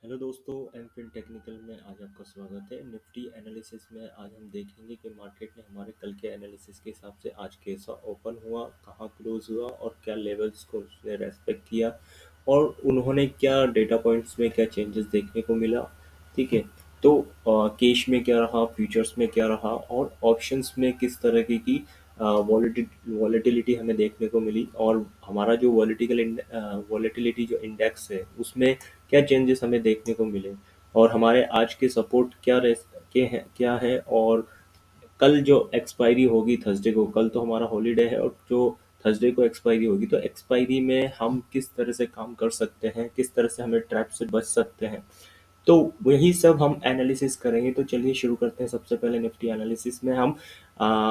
Hello दोस्तों, एमफिन technical में आज आपका स्वागत है। निफ्टी एनालिसिस में आज हम देखेंगे कि मार्केट ने हमारे कल के एनालिसिस के हिसाब से आज कैसा ओपन हुआ, कहाँ क्लोज हुआ और क्या लेवल्स को उसने रेस्पेक्ट किया और उन्होंने क्या डेटा पॉइंट्स में क्या चेंजेस देखने को मिला। ठीक है, तो कैश में क्या रहा, फ्यूचर्स में क्या रहा और ऑप्शंस में किस तरह की वॉलेटिलिटी हमें देखने को मिली और हमारा जो वॉलेटिलिटी जो इंडेक्स है उसमें क्या चेंजेस हमें देखने को मिले और हमारे आज के सपोर्ट क्या है और कल जो एक्सपायरी होगी थर्सडे को, कल तो हमारा हॉलीडे है और जो थर्सडे को एक्सपायरी होगी तो एक्सपायरी में हम किस तरह से काम कर सकते हैं, किस तरह से हमें ट्रैप से बच सकते हैं। तो वही सब हम एनालिसिस करेंगे। तो चलिए शुरू करते हैं। सबसे पहले निफ्टी एनालिसिस में हम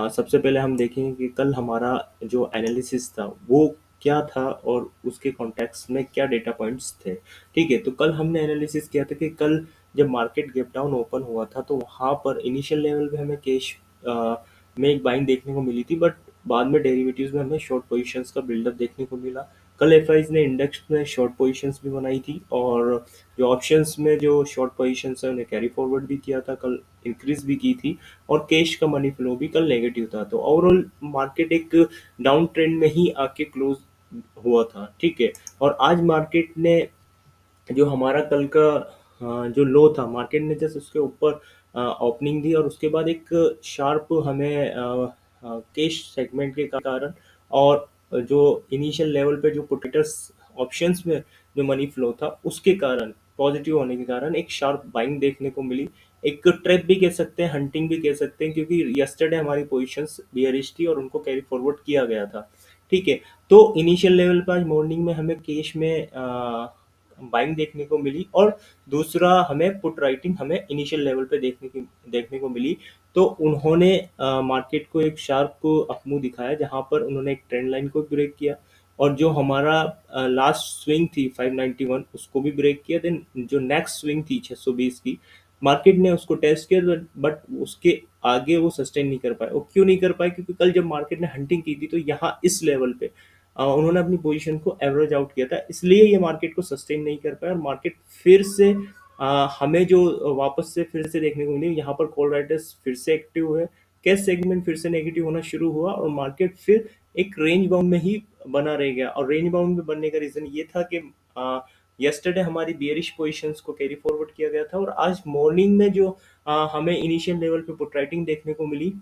सबसे पहले हम देखेंगे कि कल हमारा जो एनालिसिस था वो क्या था और उसके कॉन्टेक्स्ट में क्या डेटा पॉइंट्स थे। ठीक है, तो कल हमने एनालिसिस किया था कि कल जब मार्केट गैप डाउन ओपन हुआ था तो वहाँ पर इनिशियल लेवल पे हमें कैश में एक बाइंग देखने को मिली थी, बट बाद में डेरिवेटिव्स में हमें शॉर्ट पोजीशंस का बिल्डअप देखने को मिला। कल एफआईज ने इंडेक्स में शॉर्ट पोजीशंस भी बनाई थी और जो ऑप्शंस में जो शॉर्ट पोजीशंस है उन्हें कैरी फॉरवर्ड भी किया था, कल इंक्रीज भी की थी और कैश का मनी फ्लो भी कल नेगेटिव था। तो ओवरऑल मार्केट एक डाउन ट्रेंड में ही आके क्लोज हुआ था। ठीक है, और आज मार्केट ने जो हमारा कल का जो लो था, मार्केट ने जस्ट उसके ऊपर ओपनिंग दी और उसके बाद एक शार्प हमें कैश सेगमेंट के कारण और जो इनिशियल लेवल पे जो पोटेटस ऑप्शंस में जो मनी फ्लो था उसके कारण, पॉजिटिव होने के कारण एक शार्प बाइंग देखने को मिली। एक ट्रैप भी कह सकते हैं, हंटिंग भी कह सकते हैं, क्योंकि यस्टरडे हमारी पोजीशंस बियरिश थी और उनको कैरी फॉरवर्ड किया गया था। ठीक है, तो इनिशियल लेवल पर आज मॉर्निंग में हमें कैश में बाइंग देखने को मिली और दूसरा हमें पुट राइटिंग हमें इनिशियल लेवल पे देखने को मिली। तो उन्होंने मार्केट को एक शार्प अपमूव दिखाया जहां पर उन्होंने एक ट्रेंड लाइन को ब्रेक किया और जो हमारा लास्ट स्विंग थी 591 उसको भी ब्रेक किया। देन जो नेक्स्ट स्विंग थी 620 की, मार्केट ने उसको टेस्ट किया बट उसके आगे वो सस्टेन नहीं कर पाए। वो क्यों नहीं कर पाए? क्योंकि कल जब मार्केट ने हंटिंग की थी तो यहाँ इस लेवल पे उन्होंने अपनी पोजीशन को एवरेज आउट किया था, इसलिए ये मार्केट को सस्टेन नहीं कर पाया और मार्केट फिर से हमें जो वापस से फिर से देखने को मिली, यहाँ पर कॉल राइटर्स फिर से एक्टिव हुए, कैश सेगमेंट फिर से नेगेटिव होना शुरू हुआ और मार्केट फिर एक रेंज बाउंड में ही बना रह गया। और रेंज बाउंड में बनने का रीजन ये था कि यस्टरडे हमारी बियरिश पोजीशंस को कैरी फॉरवर्ड किया गया था और आज मॉर्निंग में जो हमें इनिशियल लेवल पे पुट राइटिंग देखने को मिली,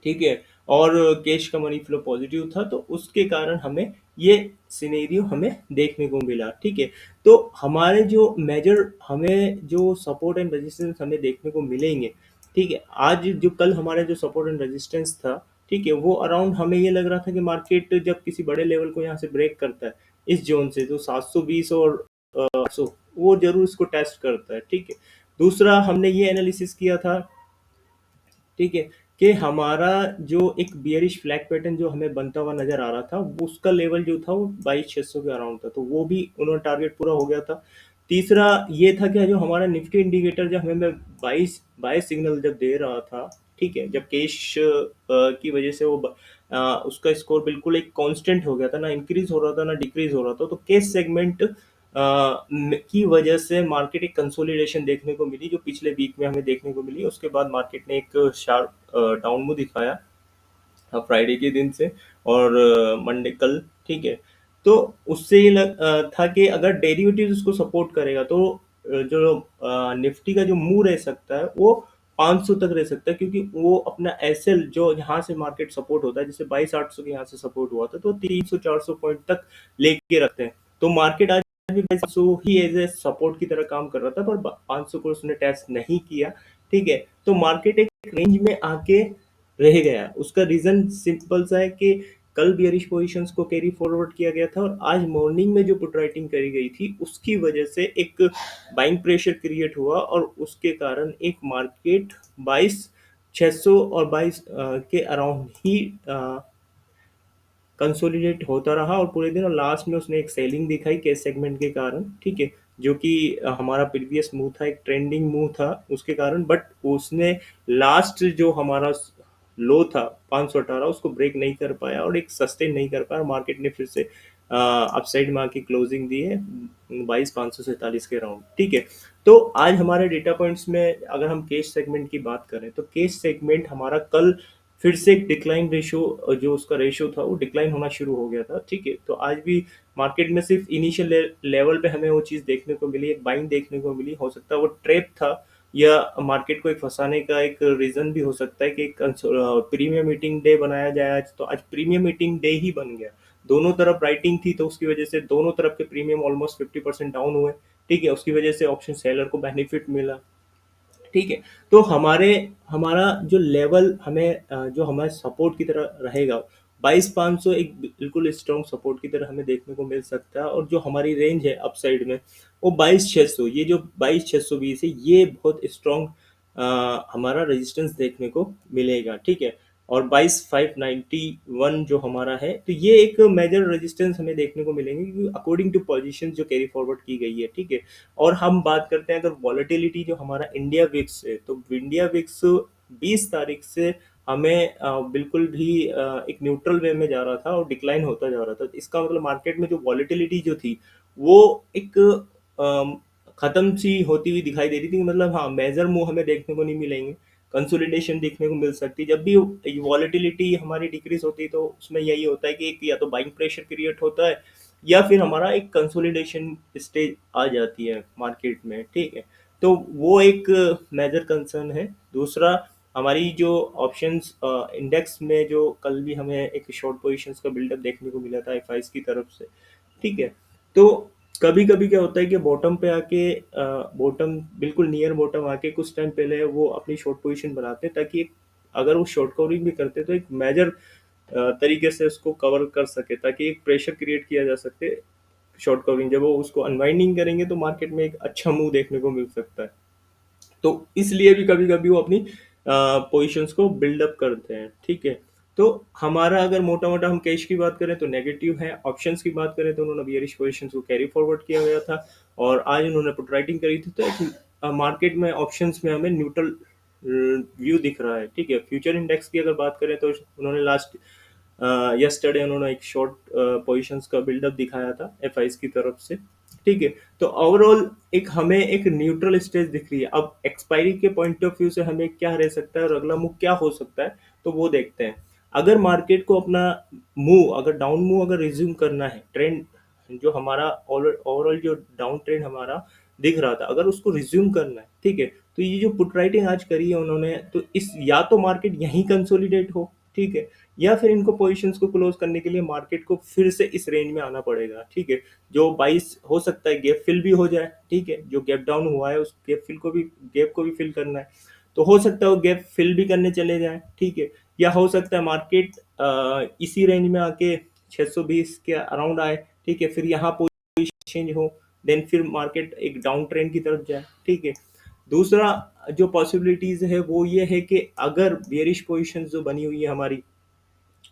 ठीक है, और कैश का मनी फ्लो पॉजिटिव था तो उसके कारण हमें ये सिनेरियो हमें देखने को मिला। ठीक है, तो हमारे जो मेजर हमें जो सपोर्ट एंड रेजिस्टेंस हमें देखने को मिलेंगे। ठीक है, आज जो कल हमारे जो सपोर्ट एंड रेजिस्टेंस था, ठीक है, वो अराउंड हमें ये लग रहा था कि मार्केट जब किसी बड़े लेवल को यहाँ से ब्रेक करता है इस जोन से जो 720 और 800, वो जरूर इसको टेस्ट करता है। ठीक है, दूसरा हमने ये एनालिसिस किया था, ठीक है, कि हमारा जो एक बियरिश फ्लैग पैटर्न जो हमें बनता हुआ नजर आ रहा था वो उसका लेवल जो था वो 22,600 के अराउंड था, तो वो भी उन्होंने टारगेट पूरा हो गया था। तीसरा ये था कि जो हमारा निफ्टी इंडिकेटर जब हमें 22 सिग्नल जब दे रहा था, ठीक है, जब कैश की वजह से वो उसका स्कोर बिल्कुल एक कांस्टेंट हो गया था, ना इंक्रीज हो रहा था ना डिक्रीज हो रहा था, तो कैश सेगमेंट की वजह से मार्केट एक कंसोलिडेशन देखने को मिली जो पिछले वीक में हमें देखने को मिली। उसके बाद मार्केट ने एक शार्प डाउन मूव दिखाया फ्राइडे के दिन से और मंडे कल। ठीक है, तो उससे ये था कि अगर डेरिवेटिव उसको सपोर्ट करेगा तो जो निफ्टी का जो मूव रह सकता है वो 500 तक रह सकता है, क्योंकि वो अपना एसएल जो यहाँ से मार्केट सपोर्ट होता है, जैसे 22,800 के यहाँ से सपोर्ट हुआ था तो 300-400 पॉइंट तक लेके रखते हैं। तो मार्केट आज भी 500 ही एज ए सपोर्ट की तरह काम कर रहा था, पर 500 को उसने टेस्ट नहीं किया। ठीक है, तो मार्केट एक रेंज में आके रह गया। उसका रीजन सिंपल सा है कि कल बियरिश पोजीशंस को कैरी फॉरवर्ड किया गया था और आज मॉर्निंग में जो पुट राइटिंग करी गई थी उसकी वजह से एक बाइंग प्रेशर क्रिएट हुआ और उसके कारण एक मार्केट 22,600 और 22 के अराउंड ही कंसोलिडेट होता रहा और पूरे दिन, और लास्ट में उसने एक सेलिंग दिखाई कैश सेगमेंट के कारण। ठीक है, जो कि हमारा प्रीवियस मूव था, एक ट्रेंडिंग मूव था उसके कारण, बट उसने लास्ट जो हमारा लो था 518 उसको ब्रेक नहीं कर पाया और एक सस्टेन नहीं कर पाया। मार्केट ने फिर से अपसाइड में आके क्लोजिंग दी है 22,547 के राउंड, ठीक है। तो आज हमारे डेटा पॉइंट्स में अगर हम केस सेगमेंट की बात करें तो केस सेगमेंट हमारा कल फिर से एक डिक्लाइन रेशियो, जो उसका रेशियो था वो डिक्लाइन होना शुरू हो गया था, ठीक है। तो आज भी मार्केट में सिर्फ इनिशियल लेवल पे हमें वो चीज़ देखने को मिली, एक बाइंग देखने को मिली। हो सकता है वो ट्रैप था या मार्केट को एक फंसाने का एक रीजन भी हो सकता है कि एक प्रीमियम मीटिंग डे बनाया जाए आज, तो आज प्रीमियम मीटिंग डे ही बन गया। दोनों तरफ राइटिंग थी तो उसकी वजह से दोनों तरफ के प्रीमियम ऑलमोस्ट 50% डाउन हुए, ठीक है। उसकी वजह से ऑप्शन सेलर को बेनिफिट मिला, ठीक है। तो हमारा जो लेवल हमें जो हमारे सपोर्ट की तरह रहेगा 22,500 एक बिल्कुल स्ट्रॉन्ग सपोर्ट की तरह हमें देखने को मिल सकता है। और जो हमारी रेंज है अपसाइड में वो 22,600, ये जो 22,620 है ये बहुत स्ट्रॉन्ग हमारा रेजिस्टेंस देखने को मिलेगा, ठीक है। और 22,591 जो हमारा है तो ये एक मेजर रेजिस्टेंस हमें देखने को मिलेंगे क्योंकि अकॉर्डिंग टू पोजीशन जो कैरी फॉरवर्ड की गई है, ठीक है। और हम बात करते हैं अगर वॉलेटिलिटी जो हमारा इंडिया विक्स है तो इंडिया विक्स 20 तारीख से हमें बिल्कुल भी एक न्यूट्रल वे में जा रहा था और डिक्लाइन होता जा रहा था। तो इसका मतलब मार्केट में जो वॉलेटिलिटी जो थी वो एक अम, खत्म सी होती हुई दिखाई दे रही थी। मतलब हाँ, मेजर मूव हमें देखने को नहीं मिलेंगे, कंसोलिडेशन देखने को मिल सकती है। जब भी वॉलेटिलिटी हमारी डिक्रीज होती है तो उसमें यही होता है कि एक या तो बाइंग प्रेशर क्रिएट होता है या फिर हमारा एक कंसोलिडेशन स्टेज आ जाती है मार्केट में, ठीक है। तो वो एक मेजर कंसर्न है। दूसरा, हमारी जो ऑप्शंस इंडेक्स में जो कल भी हमें एक शॉर्ट पोजीशंस का बिल्डअप देखने को मिला था एफआईस की तरफ से, ठीक है। तो कभी कभी क्या होता है कि बॉटम पे आके बॉटम बिल्कुल नियर बॉटम आके कुछ टाइम पहले वो अपनी शॉर्ट पोजीशन बनाते हैं ताकि अगर वो शॉर्ट कवरिंग भी करते तो एक मेजर तरीके से उसको कवर कर सके ताकि एक प्रेशर क्रिएट किया जा सके। शॉर्ट कवरिंग जब वो उसको अनवाइंडिंग करेंगे तो मार्केट में एक अच्छा मूव देखने को मिल सकता है। तो इसलिए भी कभी कभी वो अपनी पोजीशंस को बिल्डअप करते हैं, ठीक है। तो हमारा अगर मोटा मोटा हम कैश की बात करें तो नेगेटिव है, ऑप्शंस की बात करें तो उन्होंने बियरिश पोजीशंस को कैरी फॉरवर्ड किया गया था और आज उन्होंने पुट राइटिंग करी थी। तो मार्केट में ऑप्शंस में हमें न्यूट्रल व्यू दिख रहा है, ठीक है। फ्यूचर इंडेक्स की अगर बात करें तो उन्होंने लास्ट यस्टरडे उन्होंने एक शॉर्ट पोजीशंस का बिल्डअप दिखाया था एफआईस की तरफ से, ठीक है। तो ओवरऑल एक हमें एक न्यूट्रल स्टेज दिख रही है। अब एक्सपायरी के पॉइंट ऑफ व्यू से हमें क्या रह सकता है और अगला मूव क्या हो सकता है तो वो देखते हैं। अगर मार्केट को अपना मूव अगर डाउन मूव अगर रिज्यूम करना है, ट्रेंड जो हमारा ओवरऑल जो डाउन ट्रेंड हमारा दिख रहा था अगर उसको रिज्यूम करना है, ठीक है। तो ये जो पुट राइटिंग आज करी है उन्होंने तो इस या तो मार्केट यहीं कंसोलिडेट हो, ठीक है, या फिर इनको पोजीशंस को क्लोज करने के लिए मार्केट को फिर से इस रेंज में आना पड़ेगा, ठीक है। जो 22 हो सकता है गैप फिल भी हो जाए, ठीक है। जो गैप डाउन हुआ है उस गैप को भी फिल करना है तो हो सकता है वो गैप फिल भी करने चले जाए, ठीक है। या हो सकता है मार्केट इसी रेंज में आके 620 के अराउंड आए, ठीक है, फिर यहाँ पोजीशन चेंज हो, देन फिर मार्केट एक डाउन ट्रेंड की तरफ जाए, ठीक है। दूसरा जो पॉसिबिलिटीज है वो ये है कि अगर बेयरिश पोजीशन जो बनी हुई है हमारी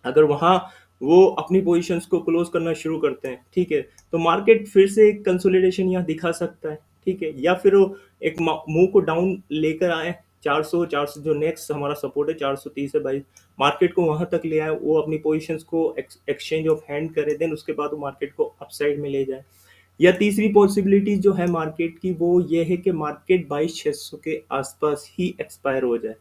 अगर वहाँ वो अपनी पोजीशंस को क्लोज करना शुरू करते हैं, ठीक है, तो मार्केट फिर से एक कंसोलिडेशन यहाँ दिखा सकता है, ठीक है। या फिर वो एक मुंह को डाउन लेकर आए 400 जो नेक्स्ट हमारा सपोर्ट है 430 है भाई, मार्केट को वहां तक ले आए, वो अपनी पोजीशंस को एक्सचेंज ऑफ हैंड करे, देन उसके बाद वो मार्केट को अपसाइड में ले जाए। या तीसरी पॉसिबिलिटी जो है मार्केट की वो ये है कि मार्केट 22,600 के आसपास ही एक्सपायर हो जाए।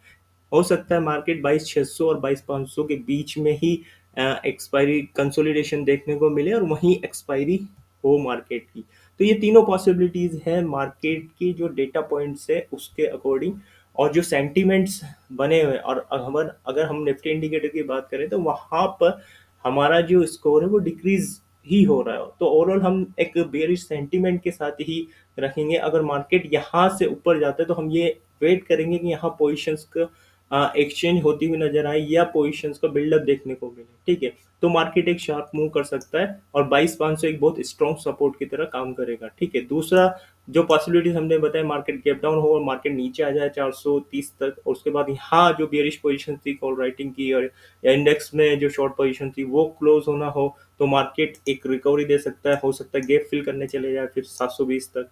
हो सकता है मार्केट 22,600 और 22,500 के बीच में ही एक्सपायरी कंसोलिडेशन देखने को मिले और वहीं एक्सपायरी हो मार्केट की। तो ये तीनों पॉसिबिलिटीज है मार्केट की जो डेटा पॉइंट्स है उसके अकॉर्डिंग और जो सेंटीमेंट्स बने हुए। और अगर हम निफ्टी इंडिकेटर की बात करें तो वहां पर हमारा जो स्कोर है वो डिक्रीज ही हो रहा है। तो ओवरऑल हम एक बेयरिश सेंटीमेंट के साथ ही रखेंगे। अगर मार्केट यहाँ से ऊपर जाता है तो हम ये वेट करेंगे कि यहाँ पोजीशंस का एक्सचेंज होती हुई नजर आए या पोजीशंस का बिल्डअप देखने को मिले, ठीक है। तो मार्केट एक शार्प मूव कर सकता है और 22,500 एक बहुत स्ट्रॉन्ग सपोर्ट की तरह काम करेगा, ठीक है। दूसरा जो पॉसिबिलिटीज हमने बताया मार्केट गैप डाउन हो और मार्केट नीचे आ जाए 430 तक और उसके बाद यहाँ जो बियरिश पोजीशन थी कॉल राइटिंग की और या इंडेक्स में जो शॉर्ट पोजीशन थी वो क्लोज होना हो तो मार्केट एक रिकवरी दे सकता है। हो सकता है गैप फिल करने चले जाए फिर 720 तक।